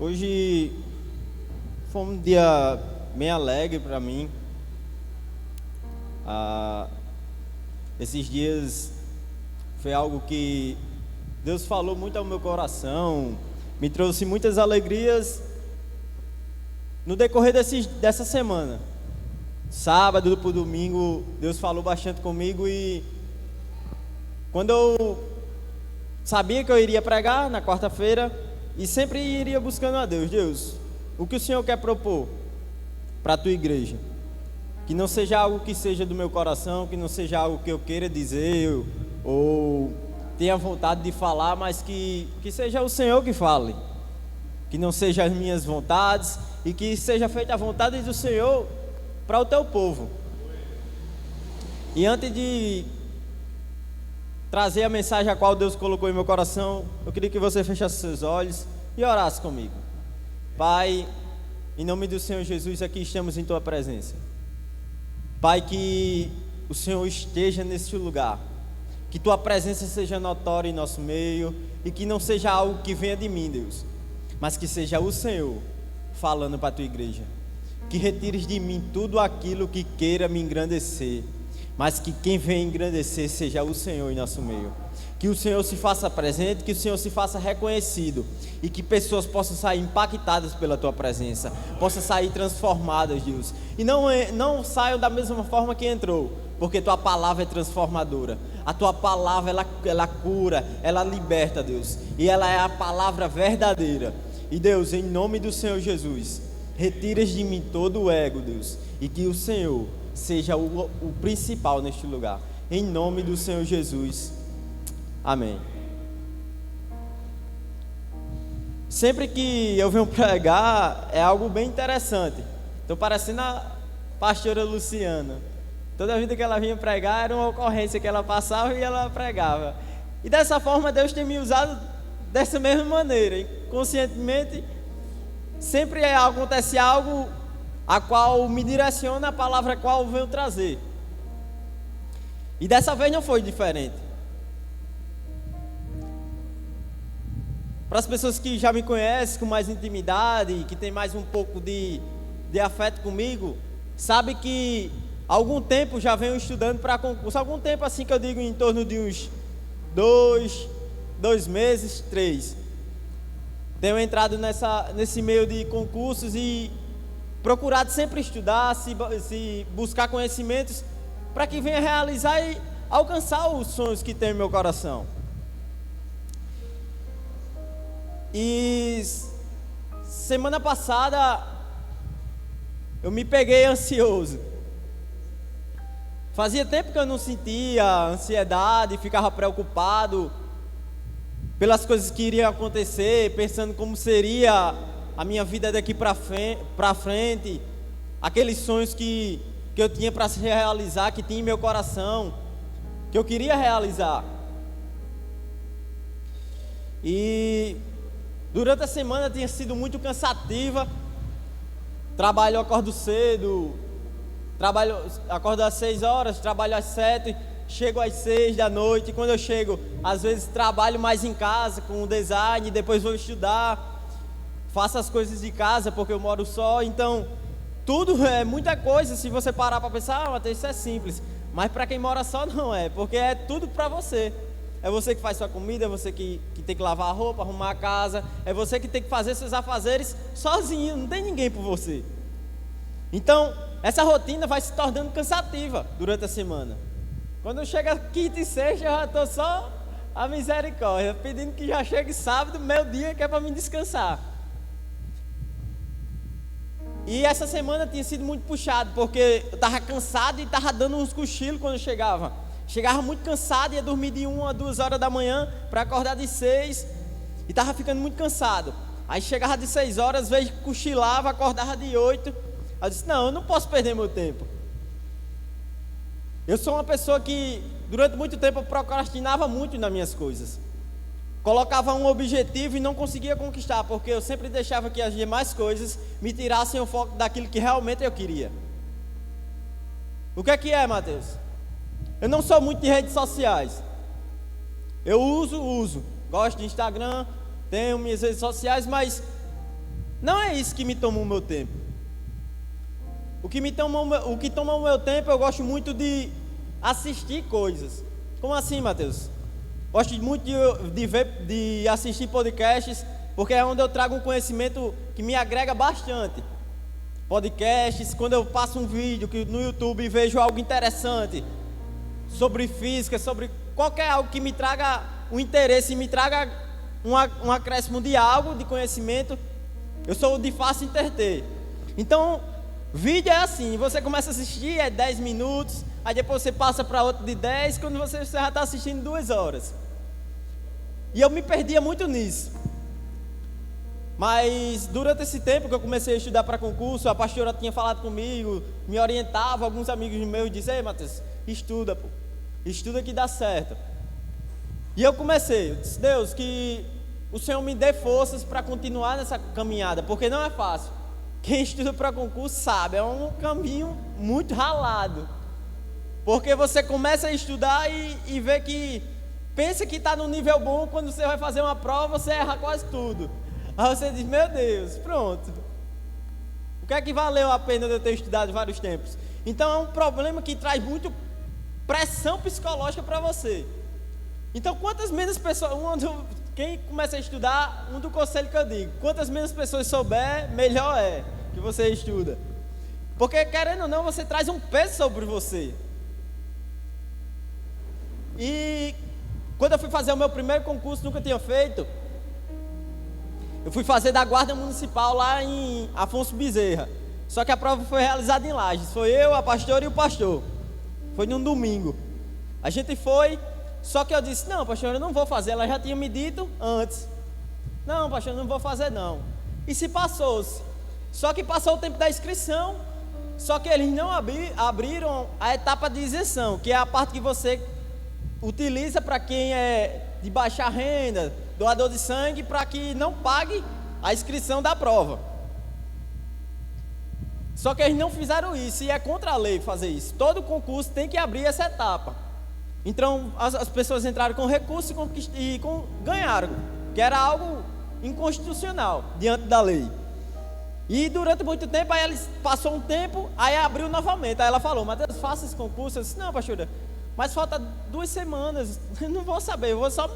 Hoje foi um dia bem alegre para mim. Esses dias foi algo que Deus falou muito ao meu coração, me trouxe muitas alegrias no decorrer dessa semana. Sábado para domingo, Deus falou bastante comigo e quando eu sabia que eu iria pregar na quarta-feira e sempre iria buscando a Deus, o que o Senhor quer propor para a tua igreja? Que não seja algo que seja do meu coração, que não seja algo que eu queira dizer ou tenha vontade de falar, mas que seja o Senhor que fale, que não seja as minhas vontades e que seja feita a vontade do Senhor para o teu povo. E antes de trazer a mensagem a qual Deus colocou em meu coração, eu queria que você fechasse seus olhos e orasse comigo. Pai, em nome do Senhor Jesus, aqui estamos em tua presença. Pai, que o Senhor esteja neste lugar, que tua presença seja notória em nosso meio e que não seja algo que venha de mim, Deus, mas que seja o Senhor falando para a tua igreja. Que retires de mim tudo aquilo que queira me engrandecer, mas que quem vem engrandecer seja o Senhor em nosso meio. Que o Senhor se faça presente, que o Senhor se faça reconhecido e que pessoas possam sair impactadas pela tua presença, possam sair transformadas, Deus, e não saiam da mesma forma que entrou, porque tua palavra é transformadora. A tua palavra ela cura, ela liberta, Deus, e ela é a palavra verdadeira. E Deus, em nome do Senhor Jesus, retiras de mim todo o ego, Deus, e que o Senhor seja o principal neste lugar, em nome do Senhor Jesus, amém. Sempre que eu venho pregar, é algo bem interessante. Estou parecendo a pastora Luciana. Toda vida que ela vinha pregar, era uma ocorrência que ela passava e ela pregava. E dessa forma Deus tem me usado dessa mesma maneira, inconscientemente. Sempre acontece algo a qual me direciona a palavra a qual eu venho trazer. E dessa vez não foi diferente. Para as pessoas que já me conhecem com mais intimidade, que tem mais um pouco de afeto comigo, sabe que há algum tempo já venho estudando para concurso. Algum tempo, assim, que eu digo, em torno de uns 2 meses, 3. Tenho entrado nesse meio de concursos e procurado sempre estudar, se buscar conhecimentos para que venha realizar e alcançar os sonhos que tem no meu coração. E semana passada eu me peguei ansioso. Fazia tempo que eu não sentia ansiedade, ficava preocupado pelas coisas que iriam acontecer, pensando como seria a minha vida daqui para frente, aqueles sonhos que eu tinha para se realizar, que tinha em meu coração, que eu queria realizar. E durante a semana tinha sido muito cansativa. Eu acordo cedo, acordo às 6 horas, trabalho às 7, chego às 6 da noite. E quando eu chego, às vezes trabalho mais em casa com o design, depois vou estudar, faço as coisas de casa porque eu moro só. Então tudo é muita coisa. Se você parar para pensar, Mateus, isso é simples, mas para quem mora só não é, porque é tudo para você. É você que faz sua comida, é você que tem que lavar a roupa, arrumar a casa, é você que tem que fazer seus afazeres sozinho, não tem ninguém por você. Então essa rotina vai se tornando cansativa durante a semana. Quando chega quinta e sexta, eu já estou só a misericórdia, pedindo que já chegue sábado, meu dia, que é para me descansar. E essa semana tinha sido muito puxado, porque eu estava cansado e estava dando uns cochilos quando eu chegava. Chegava muito cansado, ia dormir de 1 a 2 horas da manhã para acordar de 6 e estava ficando muito cansado. Aí chegava de 6 horas, às vezes cochilava, acordava de 8. Eu disse, não, eu não posso perder meu tempo. Eu sou uma pessoa que durante muito tempo eu procrastinava muito nas minhas coisas. Colocava um objetivo e não conseguia conquistar, porque eu sempre deixava que as demais coisas me tirassem o foco daquilo que realmente eu queria. O que é, Mateus? Eu não sou muito de redes sociais. Eu uso, gosto de Instagram, tenho minhas redes sociais, mas Não é isso que me toma o meu tempo. O que toma o meu tempo, eu gosto muito de assistir coisas. Como assim, Mateus? Gosto muito de assistir podcasts, porque é onde eu trago um conhecimento que me agrega bastante. Podcasts, quando eu passo um vídeo no YouTube e vejo algo interessante sobre física, sobre qualquer algo que me traga um interesse, me traga um acréscimo de algo, de conhecimento, eu sou de fácil entreter. Então, vídeo é assim, você começa a assistir, é 10 minutos, aí depois você passa para outro de 10, quando você já está assistindo 2 horas. E eu me perdia muito nisso. Mas durante esse tempo que eu comecei a estudar para concurso, a pastora tinha falado comigo, me orientava, alguns amigos meus disseram: ei, Matheus, estuda, pô, estuda que dá certo. E eu disse: Deus, que o Senhor me dê forças para continuar nessa caminhada, porque não é fácil. Quem estuda para concurso sabe, é um caminho muito ralado. Porque você começa a estudar e vê que pensa que está no nível bom, quando você vai fazer uma prova, você erra quase tudo. Aí você diz: meu Deus, pronto. O que é que valeu a pena de eu ter estudado vários tempos? Então é um problema que traz muito pressão psicológica para você. Então quantas menos pessoas, quem começa a estudar, do conselho que eu digo: quantas menos pessoas souber, melhor é que você estuda. Porque querendo ou não, você traz um peso sobre você. E quando eu fui fazer o meu primeiro concurso, nunca tinha feito, eu fui fazer da Guarda Municipal lá em Afonso Bezerra. Só que a prova foi realizada em Lages. Foi eu, a pastora e o pastor. Foi num domingo. A gente foi, só que eu disse: não, pastor, eu não vou fazer. Ela já tinha me dito antes: não, pastor, eu não vou fazer não. E se passou-se. Só que passou o tempo da inscrição, só que eles não abriram a etapa de isenção, que é a parte que você utiliza para quem é de baixa renda, doador de sangue, para que não pague a inscrição da prova. Só que eles não fizeram isso, e é contra a lei fazer isso. Todo concurso tem que abrir essa etapa. Então as pessoas entraram com recurso e ganharam, que era algo inconstitucional diante da lei. E durante muito tempo, aí passou um tempo, aí abriu novamente. Aí ela falou: Mateus, faça esse concurso. Eu disse: não, pastora, mas falta 2 semanas, eu não vou saber, eu vou só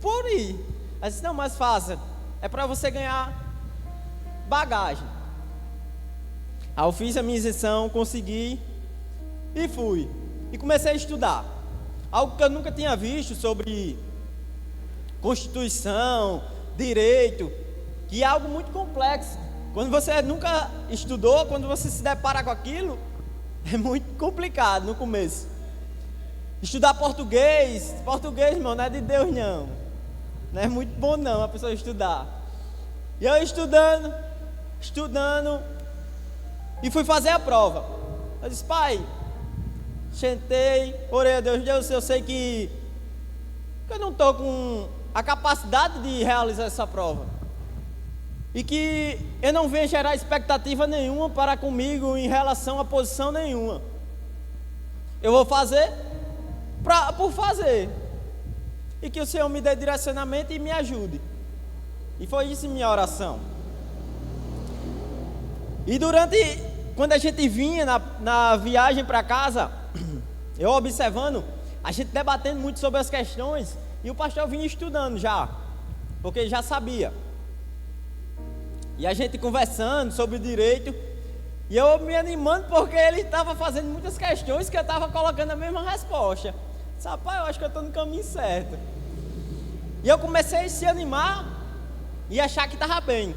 por ir. Ela disse: não, mas faça, é para você ganhar bagagem. Aí eu fiz a minha isenção, consegui e fui. E comecei a estudar. Algo que eu nunca tinha visto sobre Constituição, direito, que é algo muito complexo. Quando você nunca estudou, quando você se depara com aquilo, é muito complicado no começo. Estudar português, irmão, não é de Deus não. Não é muito bom não a pessoa estudar. E eu estudando, e fui fazer a prova. Eu disse: pai, sentei, orei a Deus: Deus, eu sei que eu não estou com a capacidade de realizar essa prova, e que eu não venho gerar expectativa nenhuma para comigo em relação a posição nenhuma. Eu vou fazer por fazer, e que o Senhor me dê direcionamento e me ajude. E foi isso minha oração. E quando a gente vinha na viagem para casa, eu observando, a gente debatendo muito sobre as questões, e o pastor vinha estudando já, porque já sabia. E a gente conversando sobre o direito, e eu me animando, porque ele estava fazendo muitas questões que eu estava colocando a mesma resposta. Disse: rapaz, eu acho que eu estou no caminho certo. E eu comecei a se animar e achar que estava bem.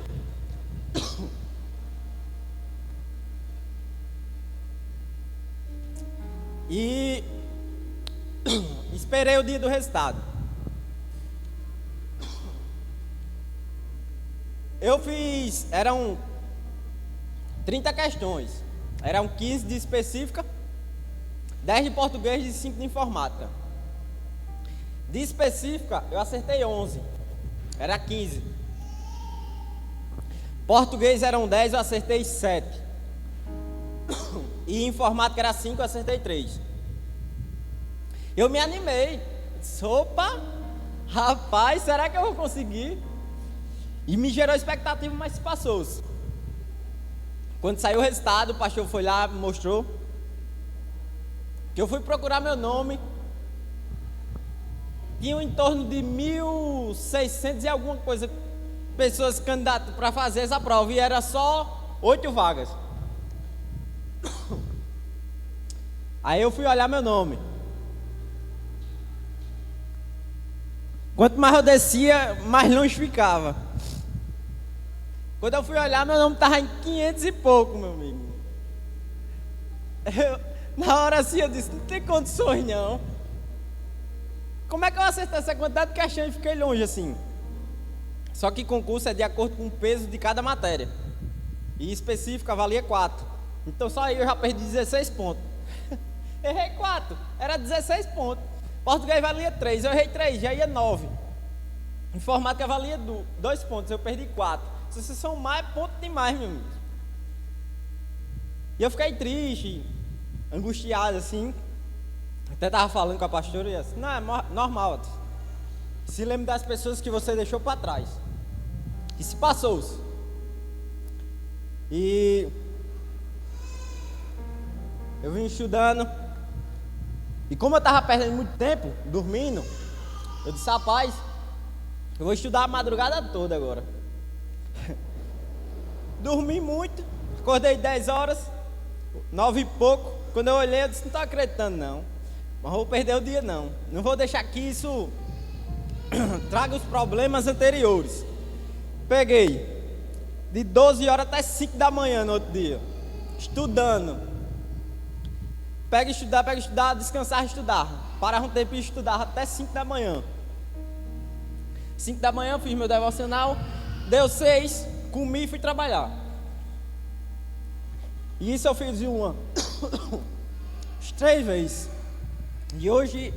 E esperei o dia do resultado. Eu fiz, eram 30 questões, eram 15 de específica, 10 de português e 5 de informática. De específica eu acertei 11, era 15. Português eram 10, eu acertei 7. E informática era 5, eu acertei 3. Eu me animei. Disse: opa, rapaz, será que eu vou conseguir? E me gerou expectativa, mas se passou. Quando saiu o resultado, o pastor foi lá, me mostrou. Que eu fui procurar meu nome. Tinha em torno de 1.600 e alguma coisa pessoas candidatas para fazer essa prova. E era só 8 vagas. Aí eu fui olhar meu nome. Quanto mais eu descia, mais longe ficava. Quando eu fui olhar, meu nome estava em 500 e pouco, meu amigo. Na hora assim eu disse, não tem condições não. Como é que eu acertei essa quantidade de questões e fiquei longe assim? Só que concurso é de acordo com o peso de cada matéria. E específica valia 4. Então só aí eu já perdi 16 pontos. Errei 4, era 16 pontos. Português valia 3, eu errei 3, já ia 9. Informática valia 2 pontos, eu perdi 4. Se vocês são mais, ponto demais, meu amigo. E eu fiquei triste, angustiado assim. Até estava falando com a pastora e eu disse, não, é normal. Se lembre das pessoas que você deixou para trás. E se passou-se. E eu vim estudando. E como eu estava perdendo muito tempo, dormindo, eu disse, rapaz, eu vou estudar a madrugada toda agora. Dormi muito, acordei 10 horas, 9 e pouco. Quando eu olhei, eu disse, não estou acreditando não. Mas vou perder o dia não. Não vou deixar que isso traga os problemas anteriores. Peguei de 12 horas até 5 da manhã no outro dia, estudando. Pega estudar, descansar, estudar. Parava um tempo e estudava até 5 da manhã. 5 da manhã fiz meu devocional, deu 6, comi e fui trabalhar. E isso eu fiz umas 3 vezes. E hoje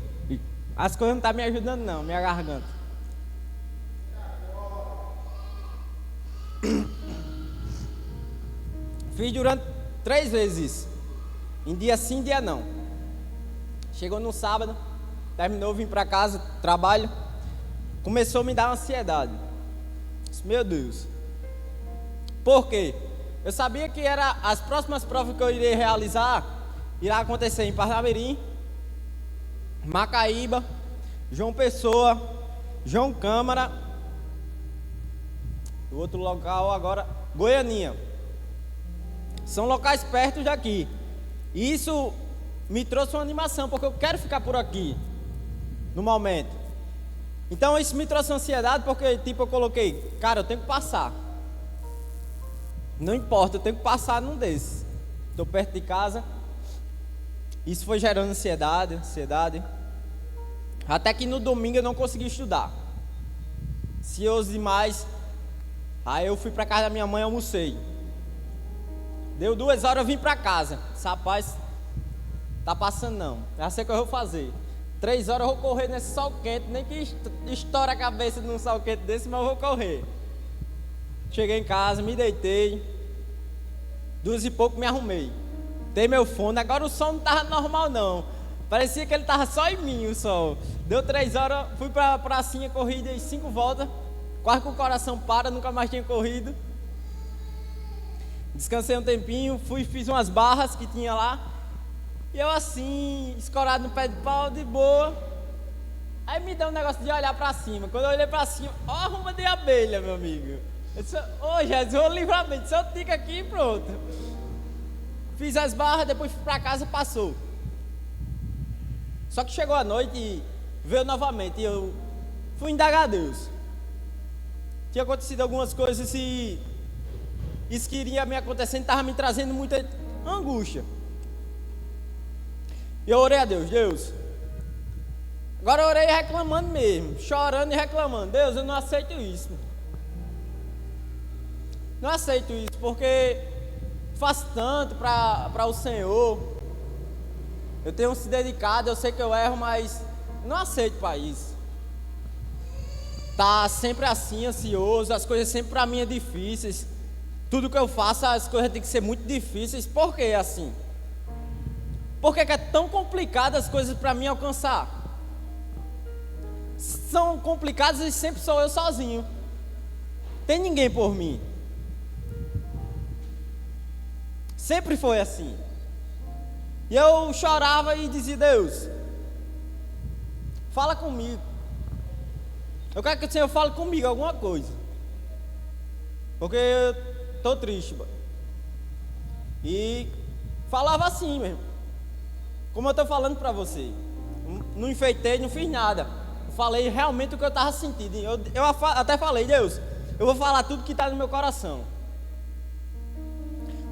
as coisas não estão me ajudando não, minha garganta. Fiz durante 3 vezes isso. Em dia sim, dia não. Chegou no sábado, terminou, vim para casa, trabalho. Começou a me dar ansiedade. Disse, meu Deus. Por quê? Eu sabia que era as próximas provas que eu iria realizar irá acontecer em Parnamirim, Macaíba, João Pessoa, João Câmara. O outro local agora, Goianinha. São locais perto daqui. E isso me trouxe uma animação, porque eu quero ficar por aqui, no momento. Então isso me trouxe ansiedade, porque tipo eu coloquei, cara, eu tenho que passar. Não importa, eu tenho que passar num desses. Estou perto de casa. Isso foi gerando ansiedade. Até que no domingo eu não consegui estudar. Ansioso demais. Aí eu fui para casa da minha mãe e almocei. Deu 2 horas, eu vim para casa. Esse rapaz, tá passando não. Já sei o que eu vou fazer. 3 horas eu vou correr nesse sol quente. Nem que estoure a cabeça num sol quente desse, mas eu vou correr. Cheguei em casa, me deitei. 2 e pouco me arrumei. Dei meu fone. Agora o som não tava normal não. Parecia que ele tava só em mim o sol. Deu 3 horas, fui pra pracinha, corri, dei 5 voltas. Quase que o coração para, nunca mais tinha corrido. Descansei um tempinho, fiz umas barras que tinha lá. E eu assim, escorado no pé de pau, de boa. Aí me deu um negócio de olhar pra cima. Quando eu olhei pra cima, ó a arruma de abelha, meu amigo. Eu disse, ô Jesus, o livramento, se eu tico aqui e pronto. Fiz as barras, depois fui pra casa, passou. Só que chegou a noite e veio novamente. E eu fui indagar a Deus. Tinha acontecido algumas coisas e isso que iria me acontecendo estava me trazendo muita angústia. E eu orei a Deus, Deus. Agora eu orei reclamando mesmo, chorando e reclamando. Deus, eu não aceito isso. Não aceito isso, porque faço tanto para o Senhor. Eu tenho se dedicado, eu sei que eu erro, mas não aceito para isso. Tá sempre assim, ansioso, as coisas sempre para mim é difíceis. Tudo que eu faço, as coisas têm que ser muito difíceis. Por que assim? Por que é tão complicado as coisas para mim alcançar? São complicadas e sempre sou eu sozinho. tem ninguém por mim. Sempre foi assim. E eu chorava e dizia: Deus, fala comigo. Eu quero que o Senhor fale comigo alguma coisa, porque eu estou triste. E falava assim mesmo, como eu estou falando para você. Não enfeitei, não fiz nada. Eu falei realmente o que eu estava sentindo. Eu até falei: Deus, eu vou falar tudo que está no meu coração.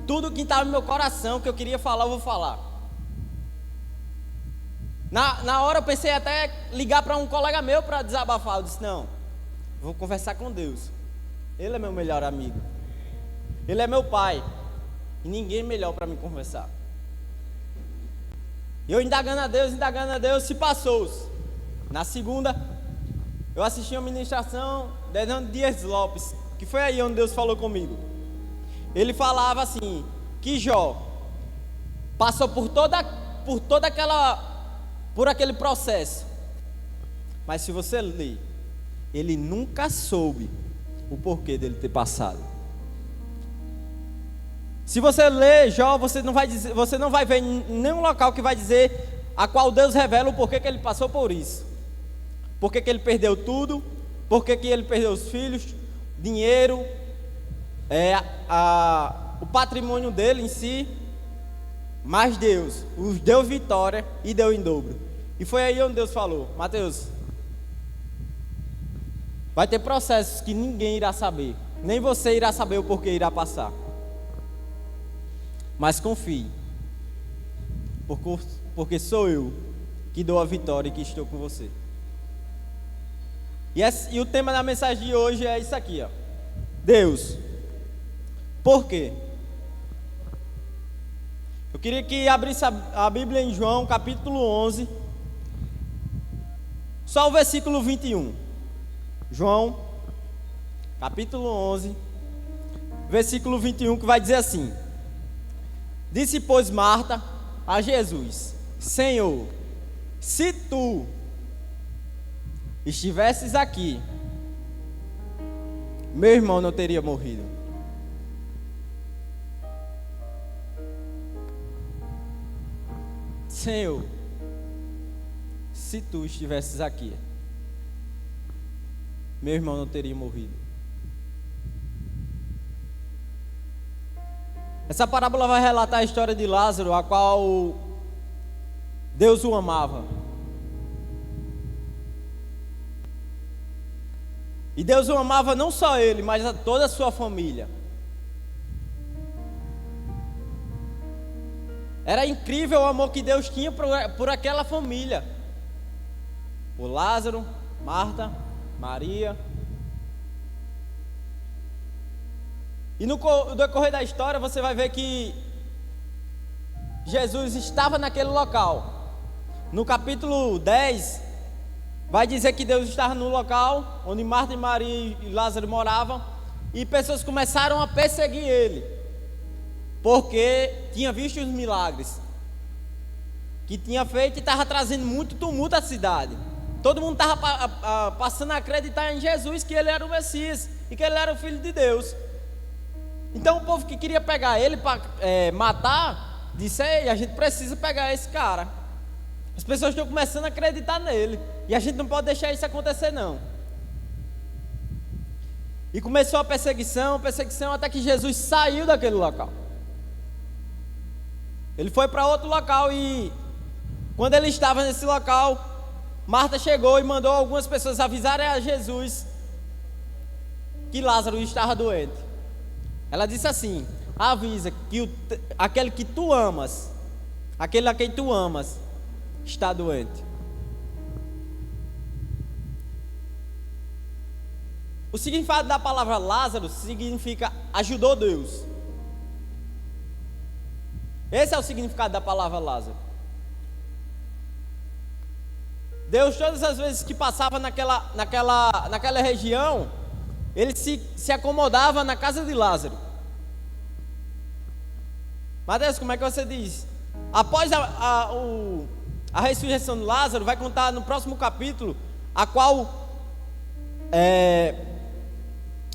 Tudo que estava no meu coração que eu queria falar, eu vou falar. Na hora eu pensei até ligar para um colega meu para desabafar. Eu disse: não, vou conversar com Deus. Ele é meu melhor amigo. Ele é meu pai. E ninguém melhor para me conversar. Eu indagando a Deus, se passou. Na segunda, eu assisti uma ministração de Hernando Dias Lopes, que foi aí onde Deus falou comigo. Ele falava assim, que Jó passou por aquele processo. Mas se você ler, ele nunca soube o porquê dele ter passado. Se você ler Jó, você não vai ver em nenhum local que vai dizer a qual Deus revela o porquê que ele passou por isso. Porquê que ele perdeu tudo, porquê que ele perdeu os filhos, dinheiro, o patrimônio dele em si. Mas Deus os deu vitória e deu em dobro. E foi aí onde Deus falou: Mateus, vai ter processos que ninguém irá saber, nem você irá saber o porquê irá passar. Mas confie, porque sou eu que dou a vitória e que estou com você. E o tema da mensagem de hoje é isso aqui, ó. Deus, por quê? Eu queria que abrisse a Bíblia em João capítulo 11, só o versículo 21. João capítulo 11, versículo 21, que vai dizer assim: disse, pois, Marta a Jesus: Senhor, se tu estivesses aqui, meu irmão não teria morrido. Senhor, se tu estivesses aqui, meu irmão não teria morrido. Essa parábola vai relatar a história de Lázaro, a qual Deus o amava. E Deus o amava não só ele, mas a toda a sua família. Era incrível o amor que Deus tinha por aquela família. Por Lázaro, Marta, Maria. E no decorrer da história você vai ver que Jesus estava naquele local. No capítulo 10, vai dizer que Deus estava no local onde Marta e Maria e Lázaro moravam. E pessoas começaram a perseguir ele, porque tinha visto os milagres que tinha feito e estava trazendo muito tumulto à cidade. Todo mundo estava passando a acreditar em Jesus, que ele era o Messias e que ele era o Filho de Deus. Então o povo que queria pegar ele para matar, disse: ei, a gente precisa pegar esse cara. As pessoas estão começando a acreditar nele, e a gente não pode deixar isso acontecer não. E começou a perseguição, até que Jesus saiu daquele local. Ele foi para outro local e quando ele estava nesse local, Marta chegou e mandou algumas pessoas avisarem a Jesus que Lázaro estava doente. Ela disse assim: avisa que aquele que tu amas, aquele a quem tu amas, está doente. O significado da palavra Lázaro significa ajudou Deus. Esse é o significado da palavra Lázaro. Deus, todas as vezes que passava naquela região, ele se acomodava na casa de Lázaro. Mateus, como é que você diz? Após a ressurreição de Lázaro, vai contar no próximo capítulo, a qual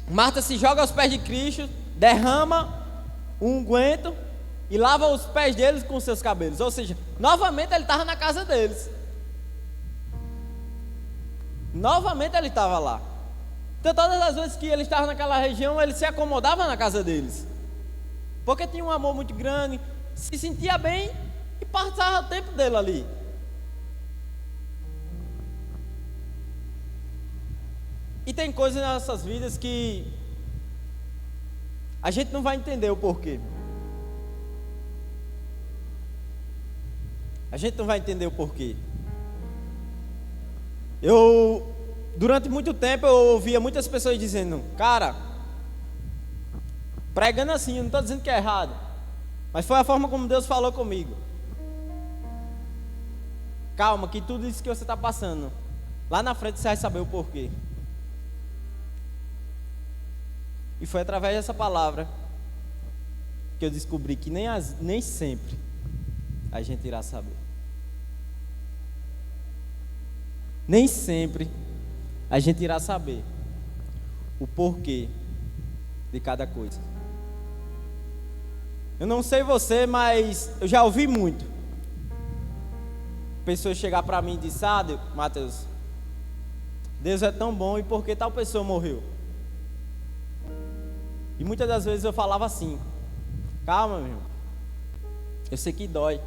Marta se joga aos pés de Cristo, derrama um unguento e lava os pés deles com seus cabelos. Ou seja, novamente ele estava na casa deles. Novamente ele estava lá. Então todas as vezes que ele estava naquela região, ele se acomodava na casa deles. Porque tinha um amor muito grande, se sentia bem e passava o tempo dele ali. E tem coisas nas nossas vidas que a gente não vai entender o porquê. A gente não vai entender o porquê. Durante muito tempo, eu ouvia muitas pessoas dizendo: cara, pregando assim, eu não estou dizendo que é errado, mas foi a forma como Deus falou comigo. Calma, que tudo isso que você está passando, lá na frente você vai saber o porquê. E foi através dessa palavra que eu descobri que nem sempre a gente irá saber. Nem sempre a gente irá saber o porquê de cada coisa. Eu não sei você, mas eu já ouvi muito pessoas chegar para mim e dizer: Mateus, Deus é tão bom, e por que tal pessoa morreu? E muitas das vezes eu falava assim: calma, meu irmão, eu sei que dói.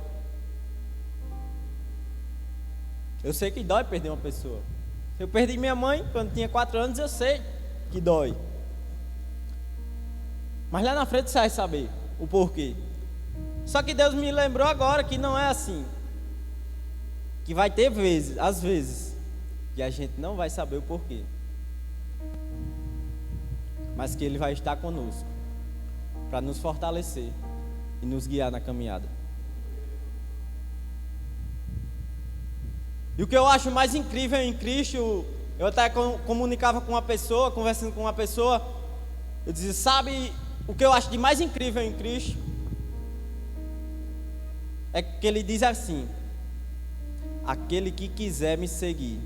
Eu sei que dói perder uma pessoa. Eu perdi minha mãe quando tinha 4 anos, eu sei que dói. Mas lá na frente você vai saber o porquê. Só que Deus me lembrou agora que não é assim. Que vai ter vezes, às vezes, que a gente não vai saber o porquê, mas que Ele vai estar conosco para nos fortalecer e nos guiar na caminhada. E o que eu acho mais incrível em Cristo, eu até comunicava com uma pessoa, conversando com uma pessoa, eu dizia: sabe o que eu acho de mais incrível em Cristo? É que Ele diz assim: aquele que quiser me seguir,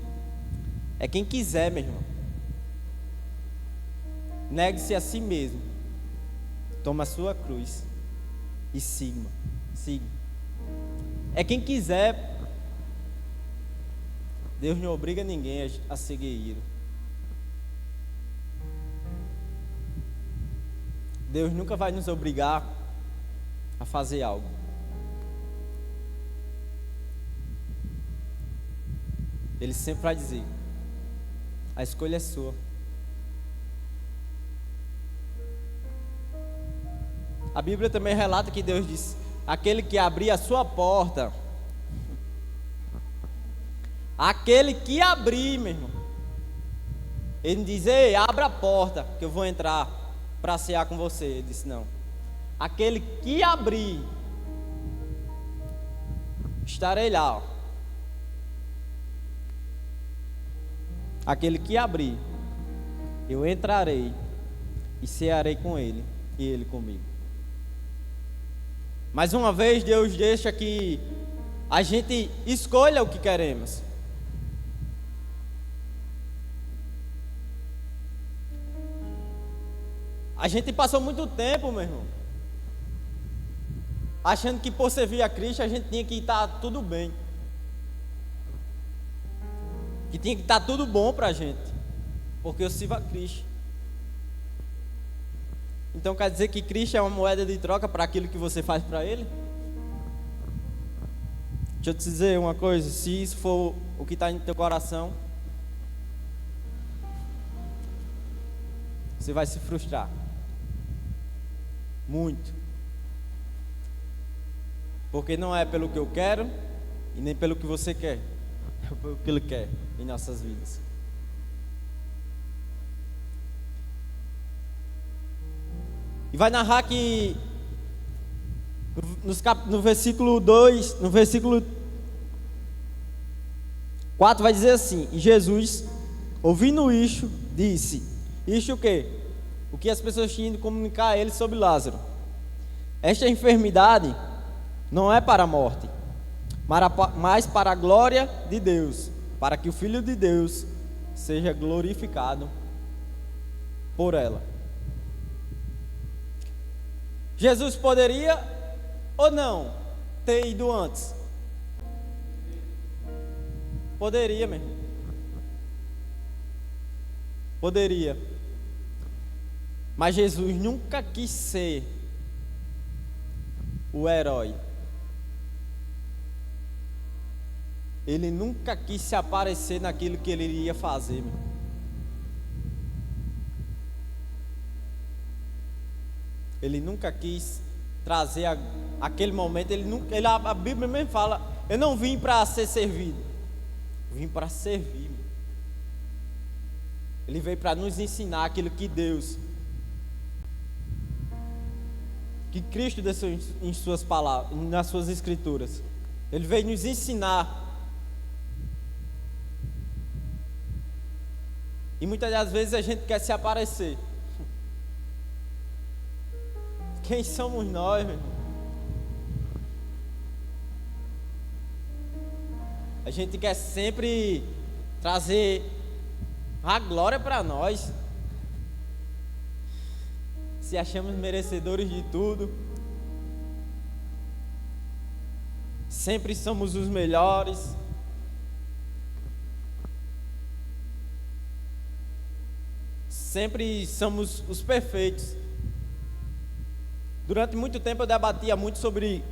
é quem quiser, meu irmão, negue-se a si mesmo, toma a sua cruz e siga. É quem quiser. Deus não obriga ninguém a seguir Ele. Deus nunca vai nos obrigar a fazer algo. Ele sempre vai dizer: a escolha é sua. A Bíblia também relata que Deus diz: aquele que abrir a sua porta, aquele que abrir, meu irmão, Ele diz: ei, abra a porta que eu vou entrar para cear com você. Ele disse: não, aquele que abrir, estarei lá, ó. Aquele que abrir, eu entrarei e cearei com ele e ele comigo. Mais uma vez, Deus deixa que a gente escolha o que queremos. A gente passou muito tempo, meu irmão, achando que por servir a Cristo a gente tinha que estar tudo bem, que tinha que estar tudo bom pra gente, porque eu sirvo a Cristo. Então quer dizer que Cristo é uma moeda de troca para aquilo que você faz para Ele? Deixa eu te dizer uma coisa: se isso for o que está no teu coração, você vai se frustrar muito, porque não é pelo que eu quero e nem pelo que você quer, é pelo que Ele quer em nossas vidas. E vai narrar que no versículo 2, no versículo 4 vai dizer assim: e Jesus, ouvindo isto, disse: isto o quê? O que as pessoas tinham de comunicar a ele sobre Lázaro: esta enfermidade não é para a morte, mas para a glória de Deus, para que o Filho de Deus seja glorificado por ela. Jesus poderia ou não ter ido antes? Poderia, mesmo. Poderia. Mas Jesus nunca quis ser o herói. Ele nunca quis se aparecer naquilo que ele iria fazer, meu. Ele nunca quis trazer aquele momento. A Bíblia mesmo fala: eu não vim para ser servido, vim para servir. Meu. Ele veio para nos ensinar aquilo que Deus, que Cristo deixou em suas palavras, nas suas escrituras. Ele veio nos ensinar. E muitas das vezes a gente quer se aparecer. Quem somos nós, meu irmão? A gente quer sempre trazer a glória para nós. Se achamos merecedores de tudo. Sempre somos os melhores. Sempre somos os perfeitos. Durante muito tempo eu debatia muito sobre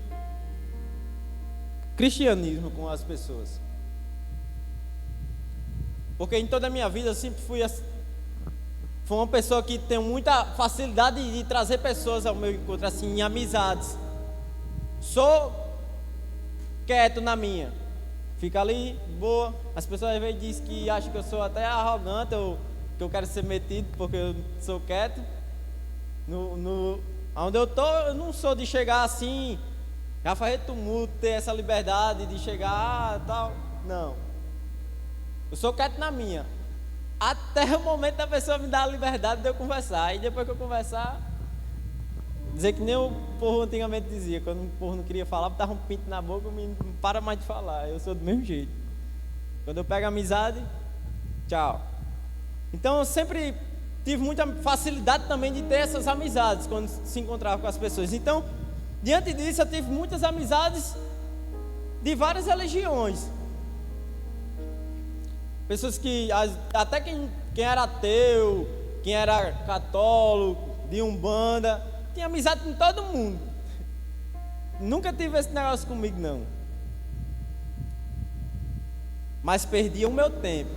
cristianismo com as pessoas. Porque em toda a minha vida eu sempre fui uma pessoa que tem muita facilidade de trazer pessoas ao meu encontro, assim, em amizades. Sou quieto na minha. Fica ali, boa. As pessoas às vezes dizem que acham que eu sou até arrogante, ou que eu quero ser metido porque eu sou quieto. Onde eu tô, eu não sou de chegar assim, já fazer tumulto, ter essa liberdade de chegar, tal. Não. Eu sou quieto na minha. Até o momento da pessoa me dar a liberdade de eu conversar. E depois que eu conversar, dizer que nem o povo antigamente dizia, quando o povo não queria falar, botava um pinto na boca, não para mais de falar. Eu sou do mesmo jeito. Quando eu pego amizade, tchau. Então eu sempre tive muita facilidade também de ter essas amizades quando se encontrava com as pessoas. Então, diante disso, eu tive muitas amizades de várias religiões. Pessoas que, até quem era ateu, quem era católico, de umbanda, tinha amizade com todo mundo. Nunca tive esse negócio comigo, não. Mas perdia o meu tempo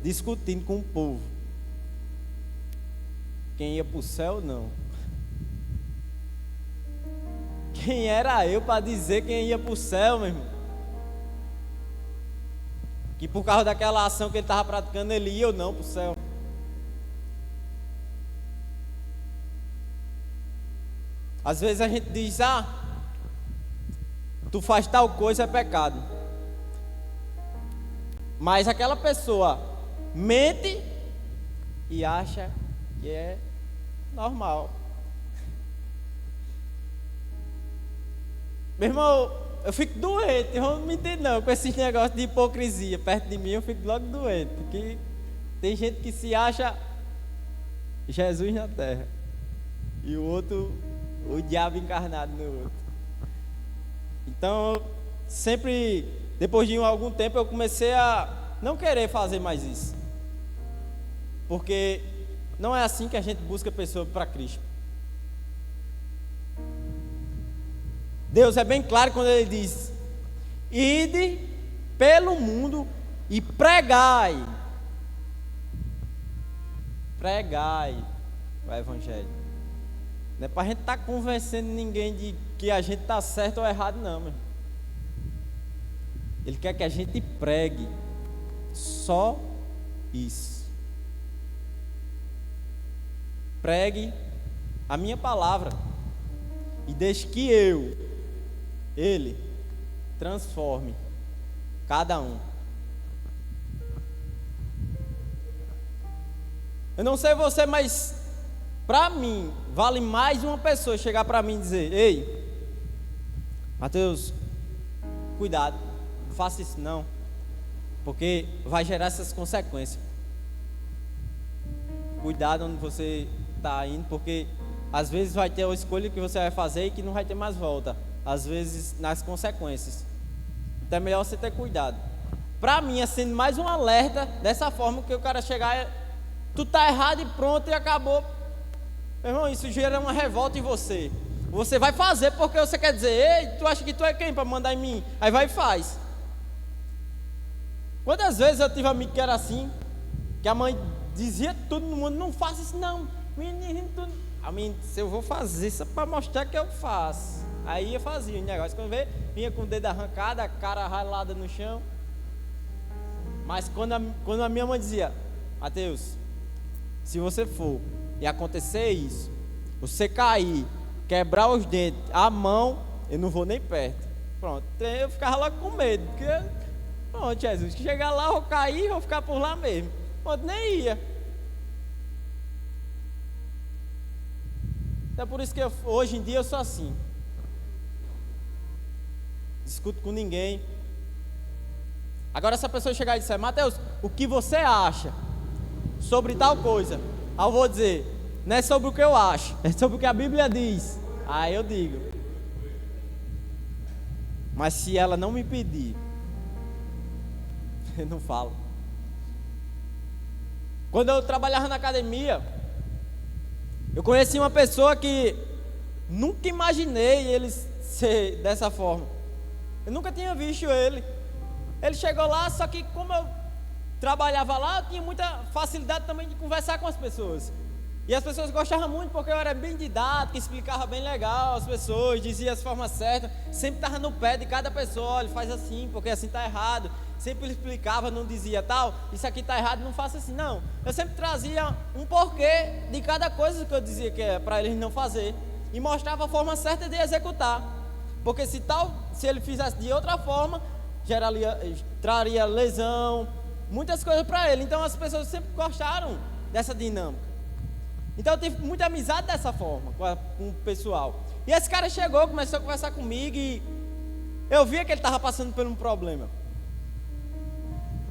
discutindo com o povo quem ia para o céu ou não. Quem era eu para dizer quem ia para o céu, meu irmão? Que por causa daquela ação que ele estava praticando, ele ia ou não para o céu. Às vezes a gente diz: tu faz tal coisa, é pecado. Mas aquela pessoa mente e acha que é normal. Meu irmão, eu fico doente, eu não me entendo não, com esses negócios de hipocrisia perto de mim, eu fico logo doente, porque tem gente que se acha Jesus na terra e o outro, o diabo encarnado no outro. Então, sempre, depois de algum tempo, eu comecei a não querer fazer mais isso, porque não é assim que a gente busca pessoas para Cristo. Deus é bem claro quando Ele diz: ide pelo mundo e pregai o Evangelho. Não é para a gente estar convencendo ninguém de que a gente está certo ou errado, não, meu. Ele quer que a gente pregue. Só isso. Pregue a minha palavra e deixe que Ele transforme cada um. Eu não sei você, mas para mim vale mais uma pessoa chegar para mim e dizer: ei, Mateus, cuidado, não faça isso não, porque vai gerar essas consequências. cuidado onde você está indo, porque às vezes vai ter uma escolha que você vai fazer e que não vai ter mais volta, às vezes nas consequências. Então é melhor você ter cuidado. Para mim, é sendo mais um alerta dessa forma, que o cara chegar, tu tá errado e pronto, e acabou. Meu irmão, isso gera uma revolta em você. Você vai fazer porque você quer dizer: ei, tu acha que tu é quem para mandar em mim? Aí vai e faz. Quantas vezes eu tive amigo que era assim, que a mãe dizia tudo no mundo: não faça isso não, menino, tudo. A mim, se eu vou fazer isso é para mostrar que eu faço. Aí eu fazia o negócio, quando veio, vinha com o dedo arrancado, a cara ralada no chão. Mas quando a minha mãe dizia: Mateus, se você for e acontecer isso, você cair, quebrar os dentes, a mão, eu não vou nem perto. Pronto, eu ficava logo com medo, porque, pronto, Jesus, que chegar lá, eu vou cair, vou ficar por lá mesmo. Pronto, nem ia. Então por isso que hoje em dia eu sou assim. Discuto com ninguém. Agora, se a pessoa chegar e disser: Mateus, o que você acha sobre tal coisa? Aí eu vou dizer: não é sobre o que eu acho, é sobre o que a Bíblia diz. Aí eu digo. Mas se ela não me pedir, eu não falo. Quando eu trabalhava na academia, eu conheci uma pessoa que nunca imaginei ele ser dessa forma. Eu nunca tinha visto ele. Ele chegou lá, só que como eu trabalhava lá, eu tinha muita facilidade também de conversar com as pessoas. E as pessoas gostavam muito porque eu era bem didático, explicava bem legal as pessoas, dizia as formas certas, sempre estava no pé de cada pessoa: olha, faz assim, porque assim está errado. Sempre explicava, não dizia tal, isso aqui está errado, não faça assim, não. Eu sempre trazia um porquê de cada coisa que eu dizia que é para eles não fazer, e mostrava a forma certa de executar. Porque se ele fizesse de outra forma, traria lesão, muitas coisas para ele. Então as pessoas sempre gostaram dessa dinâmica. Então eu tive muita amizade dessa forma com o pessoal. E esse cara chegou, começou a conversar comigo, e eu via que ele estava passando por um problema.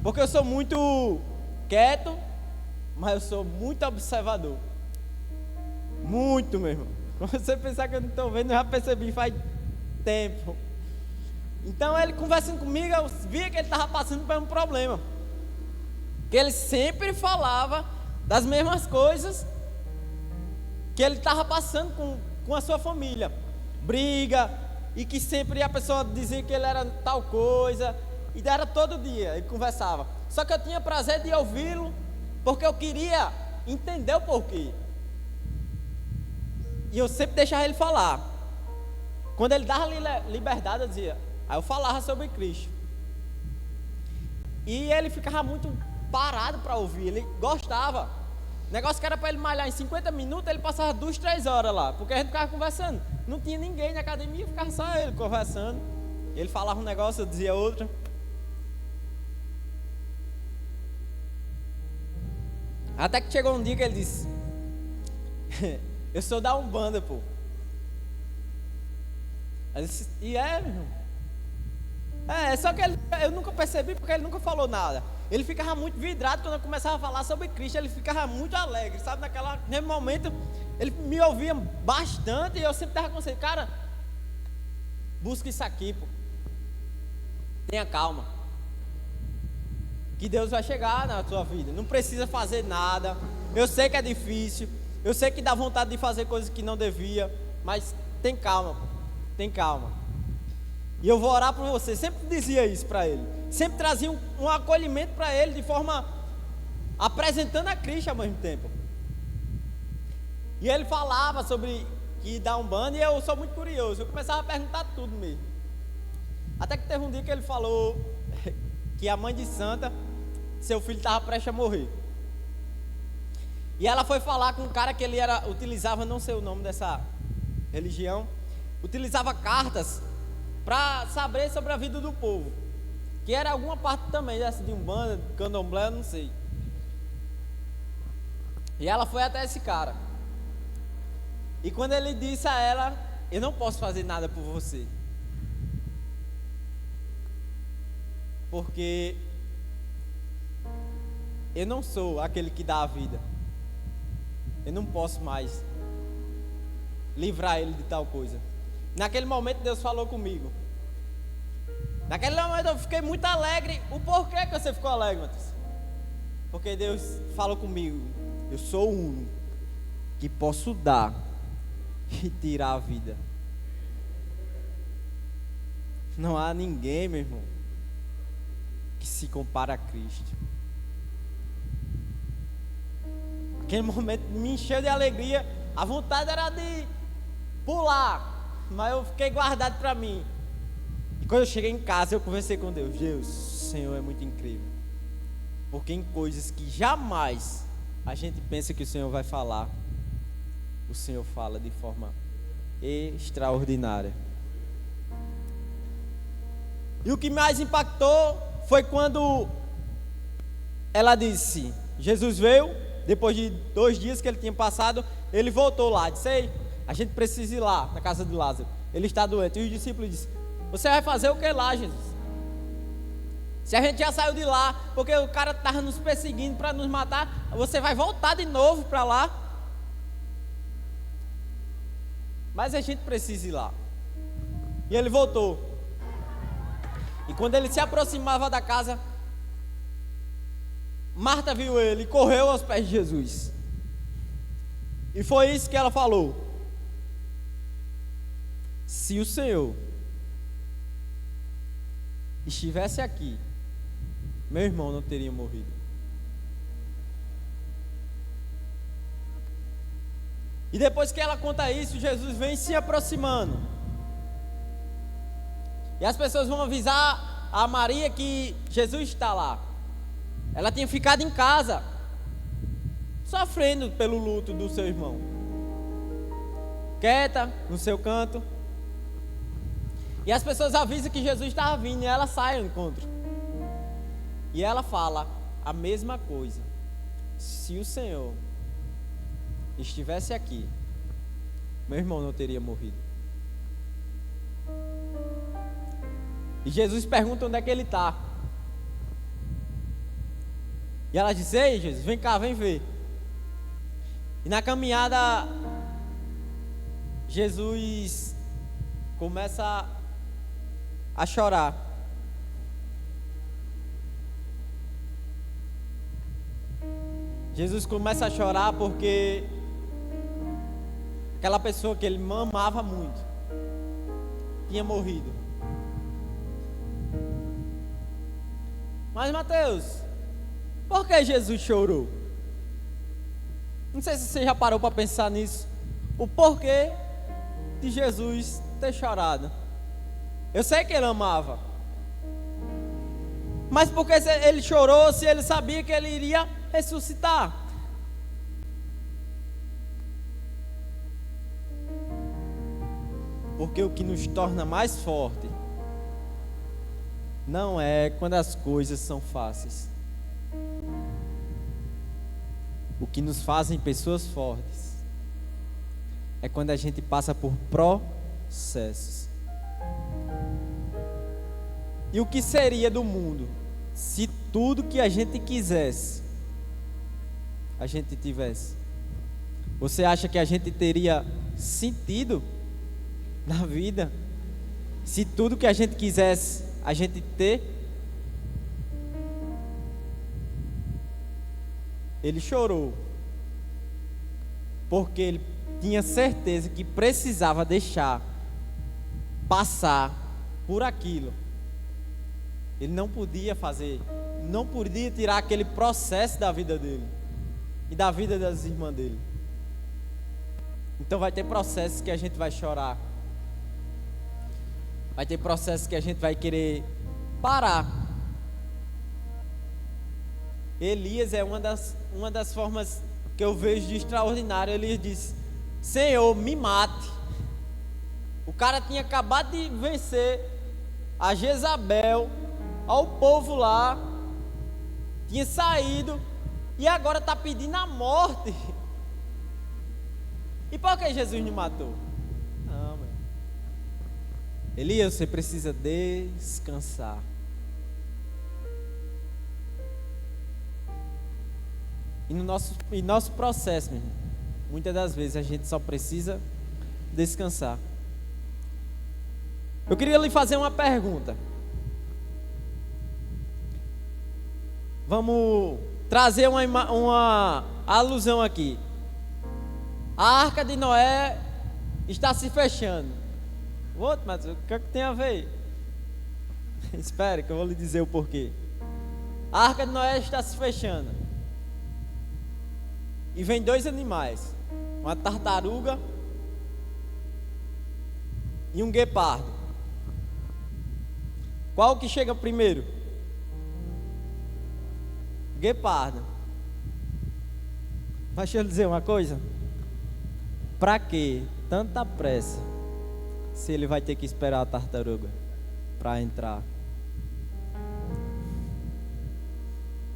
Porque eu sou muito quieto, mas eu sou muito observador. Muito mesmo. Quando você pensar que eu não estou vendo, eu já percebi faz tempo. Então ele conversando comigo, eu via que ele estava passando por um problema. Que ele sempre falava das mesmas coisas que ele estava passando com a sua família. Briga, e que sempre a pessoa dizia que ele era tal coisa. E era todo dia, ele conversava. Só que eu tinha prazer de ouvi-lo, porque eu queria entender o porquê. E eu sempre deixava ele falar. Quando ele dava liberdade, eu dizia. Aí eu falava sobre Cristo. E ele ficava muito parado para ouvir, ele gostava. O negócio que era para ele malhar em 50 minutos, ele passava 2, 3 horas lá, porque a gente ficava conversando. Não tinha ninguém na academia, ficava só ele conversando. Ele falava um negócio, eu dizia outro. Até que chegou um dia que ele disse: eu sou da Umbanda, pô. Eu disse: e é, meu irmão? Só que eu nunca percebi, porque ele nunca falou nada. Ele ficava muito vidrado quando eu começava a falar sobre Cristo. Ele ficava muito alegre, sabe? Naquele momento, ele me ouvia bastante. E eu sempre estava com ele: cara, busca isso aqui, pô. Tenha calma, que Deus vai chegar na tua vida. Não precisa fazer nada. Eu sei que é difícil, eu sei que dá vontade de fazer coisas que não devia, mas tem calma, pô. Tem calma. E eu vou orar por você. Sempre dizia isso para ele. Sempre trazia um acolhimento para ele, de forma apresentando a Cristo ao mesmo tempo. E ele falava sobre que dá um bando, e eu sou muito curioso. Eu começava a perguntar tudo mesmo. Até que teve um dia que ele falou que a mãe de Santa, seu filho estava prestes a morrer. E ela foi falar com um cara que ele utilizava, não sei o nome dessa religião, utilizava cartas para saber sobre a vida do povo, que era alguma parte também dessa de Umbanda, de Candomblé, não sei. E ela foi até esse cara, e quando ele disse a ela: eu não posso fazer nada por você, porque eu não sou aquele que dá a vida, eu não posso mais livrar ele de tal coisa. Naquele momento Deus falou comigo. Naquele momento eu fiquei muito alegre. O porquê que você ficou alegre, Matheus? Porque Deus falou comigo: eu sou o único que posso dar e tirar a vida. Não há ninguém, meu irmão, que se compara a Cristo. Aquele momento me encheu de alegria. A vontade era de pular, mas eu fiquei guardado para mim. E quando eu cheguei em casa, eu conversei com Deus. Deus, o Senhor é muito incrível. Porque em coisas que jamais a gente pensa que o Senhor vai falar, o Senhor fala de forma extraordinária. E o que mais impactou foi quando ela disse, Jesus veio, depois de 2 dias que ele tinha passado, ele voltou lá, disse: ei, a gente precisa ir lá na casa de Lázaro, ele está doente. E os discípulos disseram: você vai fazer o que lá, Jesus? Se a gente já saiu de lá, porque o cara estava nos perseguindo para nos matar, você vai voltar de novo para lá? Mas a gente precisa ir lá. E ele voltou. E quando ele se aproximava da casa, Marta viu ele e correu aos pés de Jesus. E foi isso que ela falou: se o Senhor estivesse aqui, meu irmão não teria morrido. E depois que ela conta isso, Jesus vem se aproximando. E as pessoas vão avisar a Maria que Jesus está lá. Ela tinha ficado em casa, sofrendo pelo luto do seu irmão, quieta, no seu canto. E as pessoas avisam que Jesus estava vindo, e ela sai ao encontro. E ela fala a mesma coisa: se o Senhor estivesse aqui, meu irmão não teria morrido. E Jesus pergunta onde é que ele está. E ela diz: ei, Jesus, vem cá, vem ver. E na caminhada, Jesus começa a chorar. Jesus começa a chorar porque aquela pessoa que ele amava muito tinha morrido. Mas Mateus, por que Jesus chorou? Não sei se você já parou para pensar nisso. O porquê de Jesus ter chorado. Eu sei que ele amava, mas por que ele chorou se ele sabia que ele iria ressuscitar? Porque o que nos torna mais forte não é quando as coisas são fáceis. O que nos fazem pessoas fortes é quando a gente passa por processos. E o que seria do mundo se tudo que a gente quisesse a gente tivesse? Você acha que a gente teria sentido na vida se tudo que a gente quisesse a gente ter? Ele chorou porque ele tinha certeza que precisava deixar passar por aquilo. Ele não podia fazer, não podia tirar aquele processo da vida dele e da vida das irmãs dele. Então vai ter processos que a gente vai chorar. Vai ter processos que a gente vai querer parar. Elias é uma das formas que eu vejo de extraordinário. Ele disse: Senhor, me mate. O cara tinha acabado de vencer a Jezabel, ao povo lá, tinha saído e agora está pedindo a morte. E por que Jesus não matou? Não, meu. Elias, você precisa descansar. E no nosso processo, meu irmão, muitas das vezes a gente só precisa descansar. Eu queria lhe fazer uma pergunta. Vamos trazer uma alusão aqui. A arca de Noé está se fechando. Outro, mas o que é que tem a ver? Espere que eu vou lhe dizer o porquê. A arca de Noé está se fechando. E vem dois animais. Uma tartaruga e um guepardo. Qual que chega primeiro? Guepardo. Mas deixa eu dizer uma coisa. Para que tanta pressa se ele vai ter que esperar a tartaruga para entrar?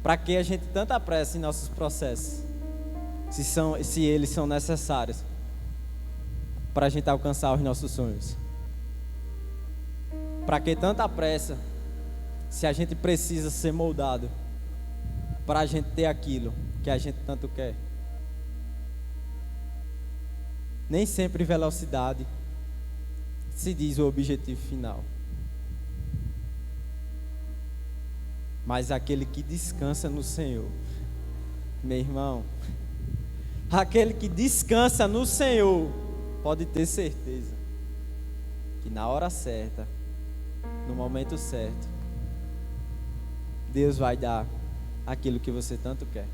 Para que a gente tanta pressa em nossos processos? Se eles são necessários para a gente alcançar os nossos sonhos. Para que tanta pressa se a gente precisa ser moldado para a gente ter aquilo que a gente tanto quer? Nem sempre velocidade se diz o objetivo final, mas aquele que descansa no Senhor, meu irmão, aquele que descansa no Senhor pode ter certeza que na hora certa, no momento certo, Deus vai dar aquilo que você tanto quer.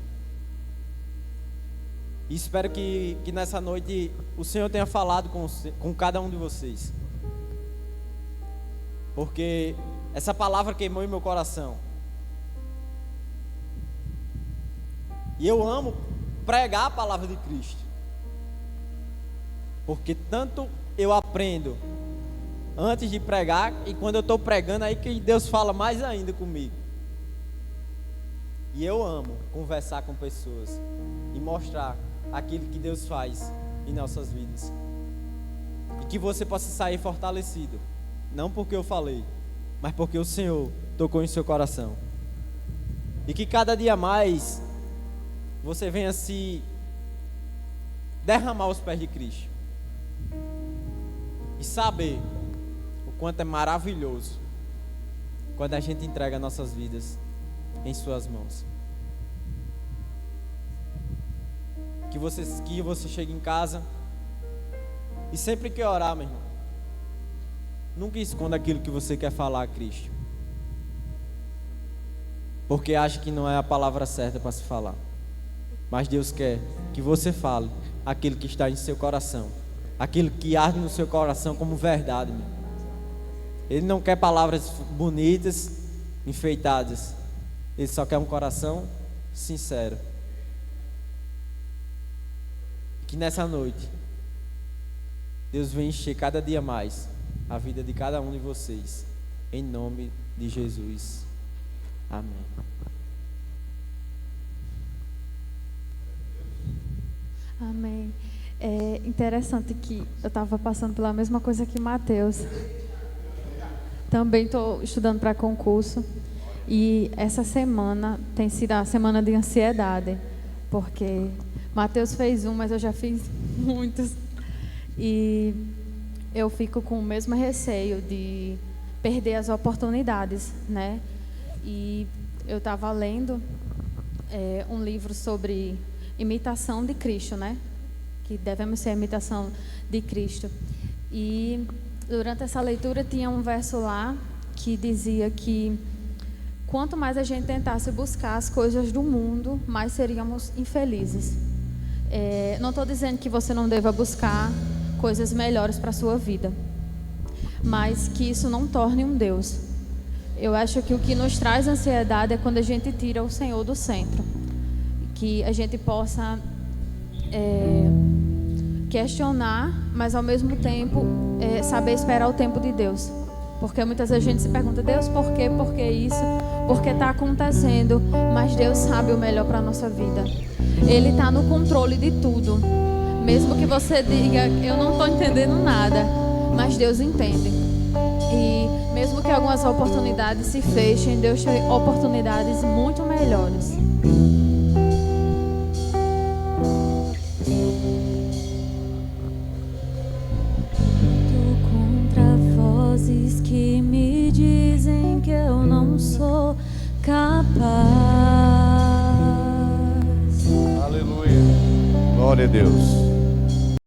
E espero que nessa noite o Senhor tenha falado com cada um de vocês, porque essa palavra queimou em meu coração. E eu amo pregar a palavra de Cristo, porque tanto eu aprendo antes de pregar, e quando eu estou pregando aí que Deus fala mais ainda comigo. E eu amo conversar com pessoas e mostrar aquilo que Deus faz em nossas vidas, e que você possa sair fortalecido, não porque eu falei, mas porque o Senhor tocou em seu coração, e que cada dia mais você venha se derramar aos pés de Cristo e saber o quanto é maravilhoso quando a gente entrega nossas vidas em suas mãos. Que você chegue em casa e sempre que orar, meu irmão, nunca esconda aquilo que você quer falar a Cristo, porque acha que não é a palavra certa para se falar. Mas Deus quer que você fale aquilo que está em seu coração, aquilo que arde no seu coração como verdade, meu. Ele não quer palavras bonitas, enfeitadas. Ele só quer um coração sincero. Que nessa noite Deus venha encher cada dia mais a vida de cada um de vocês, em nome de Jesus. Amém. Amém. É interessante que eu estava passando pela mesma coisa que Mateus. Também estou estudando para concurso. E essa semana tem sido a semana de ansiedade, porque Mateus fez mas eu já fiz muitos. E eu fico com o mesmo receio de perder as oportunidades, né? E eu estava lendo um livro sobre imitação de Cristo, né? Que devemos ser a imitação de Cristo. E durante essa leitura tinha um verso lá que dizia que quanto mais a gente tentasse buscar as coisas do mundo, mais seríamos infelizes. Não estou dizendo que você não deva buscar coisas melhores para a sua vida, mas que isso não torne um Deus. Eu acho que o que nos traz ansiedade é quando a gente tira o Senhor do centro. Que a gente possa questionar, mas ao mesmo tempo saber esperar o tempo de Deus. Porque muitas vezes a gente se pergunta, Deus, por quê? Por que isso? Por que está acontecendo? Mas Deus sabe o melhor para a nossa vida. Ele está no controle de tudo. Mesmo que você diga, eu não estou entendendo nada, mas Deus entende. E mesmo que algumas oportunidades se fechem, Deus tem oportunidades muito melhores. dizem que eu não sou capaz. Aleluia. Glória a Deus.